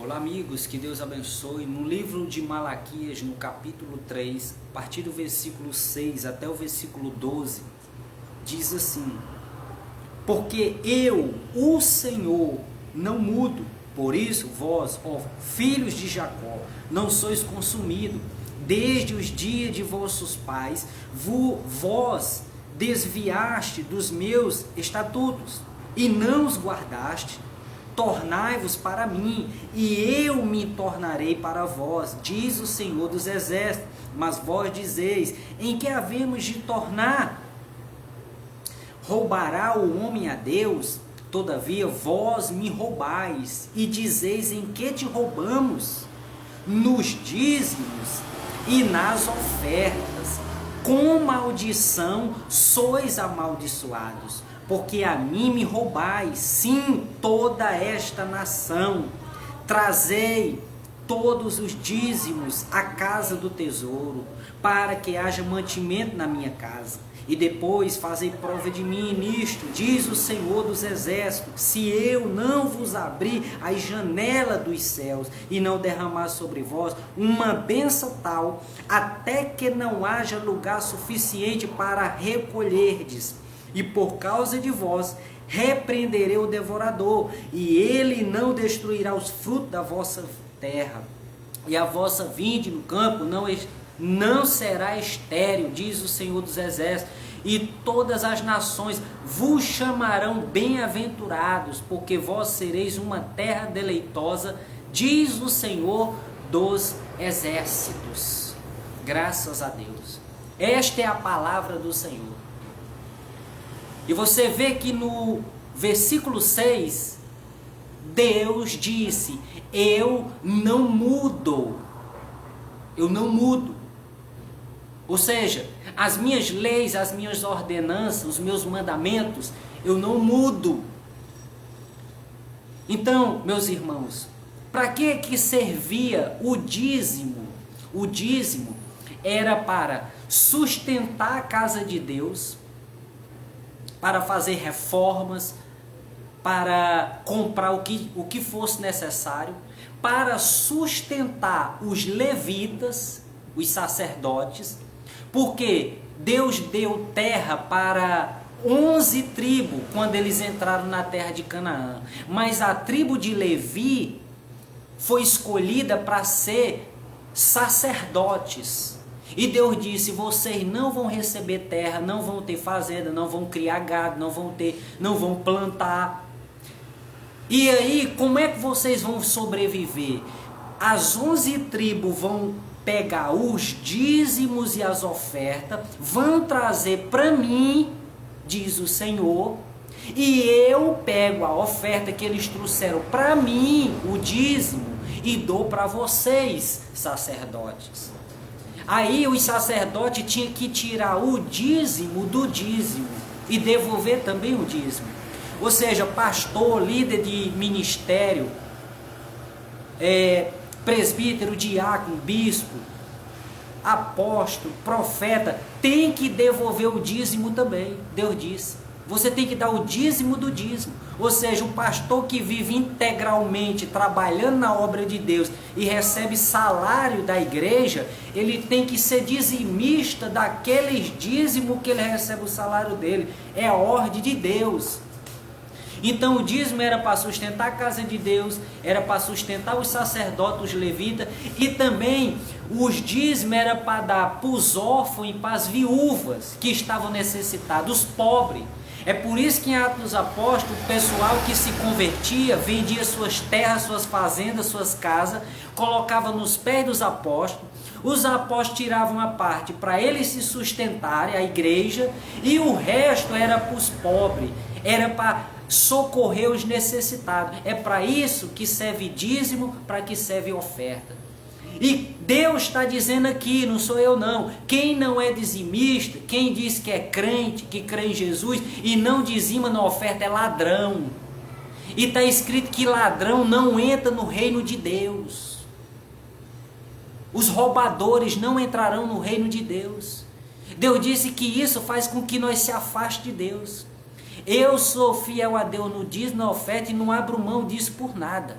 Olá amigos, que Deus abençoe. No livro de Malaquias, no capítulo 3, a partir do versículo 6 até o versículo 12, diz assim: Porque eu, o Senhor, não mudo, por isso vós, ó filhos de Jacó, não sois consumidos. Desde os dias de vossos pais, vós desviaste dos meus estatutos, e não os guardaste. Tornai-vos para mim, e eu me tornarei para vós, diz o Senhor dos Exércitos. Mas vós dizeis: em que havemos de tornar? Roubará o homem a Deus? Todavia vós me roubais, e dizeis: em que te roubamos? Nos dízimos e nas ofertas. Com maldição sois amaldiçoados, porque a mim me roubais, sim, toda esta nação. Trazei todos os dízimos à casa do tesouro, para que haja mantimento na minha casa. E depois fazei prova de mim nisto, diz o Senhor dos Exércitos, se eu não vos abrir as janelas dos céus e não derramar sobre vós uma bênção tal, até que não haja lugar suficiente para recolherdes. E por causa de vós repreenderei o devorador, e ele não destruirá os frutos da vossa terra, e a vossa vinde no campo não será estéril, diz o Senhor dos Exércitos, e todas as nações vos chamarão bem-aventurados, porque vós sereis uma terra deleitosa, diz o Senhor dos Exércitos. Graças a Deus. Esta é a palavra do Senhor. E você vê que no versículo 6, Deus disse: eu não mudo. Eu não mudo. Ou seja, as minhas leis, as minhas ordenanças, os meus mandamentos, eu não mudo. Então, meus irmãos, para que servia o dízimo? O dízimo era para sustentar a casa de Deus, para fazer reformas, para comprar o que fosse necessário, para sustentar os levitas, os sacerdotes, porque Deus deu terra para 11 tribos quando eles entraram na terra de Canaã, mas a tribo de Levi foi escolhida para ser sacerdotes. E Deus disse: vocês não vão receber terra, não vão ter fazenda, não vão criar gado, não vão plantar. E aí, como é que vocês vão sobreviver? As 11 tribos vão pegar os dízimos e as ofertas, vão trazer para mim, diz o Senhor, e eu pego a oferta que eles trouxeram para mim, o dízimo, e dou para vocês, sacerdotes. Aí os sacerdotes tinham que tirar o dízimo do dízimo e devolver também o dízimo. Ou seja, pastor, líder de ministério, presbítero, diácono, bispo, apóstolo, profeta, tem que devolver o dízimo também. Deus disse: você tem que dar o dízimo do dízimo. Ou seja, o pastor que vive integralmente trabalhando na obra de Deus e recebe salário da igreja, ele tem que ser dizimista daqueles dízimos que ele recebe o salário dele. É a ordem de Deus. Então o dízimo era para sustentar a casa de Deus, era para sustentar os sacerdotes, os levitas, e também os dízimos era para dar para os órfãos e para as viúvas que estavam necessitados, os pobres. É por isso que em Atos dos Apóstolos, o pessoal que se convertia, vendia suas terras, suas fazendas, suas casas, colocava nos pés dos apóstolos. Os apóstolos tiravam a parte para eles se sustentarem, a igreja, e o resto era para os pobres, era para socorrer os necessitados. É para isso que serve dízimo, para que serve oferta. E Deus está dizendo aqui, não sou eu não, quem não é dizimista, quem diz que é crente, que crê em Jesus e não dizima na oferta é ladrão. E está escrito que ladrão não entra no reino de Deus. Os roubadores não entrarão no reino de Deus. Deus disse que isso faz com que nós se afaste de Deus. Eu sou fiel a Deus no dízimo, na oferta, e não abro mão disso por nada.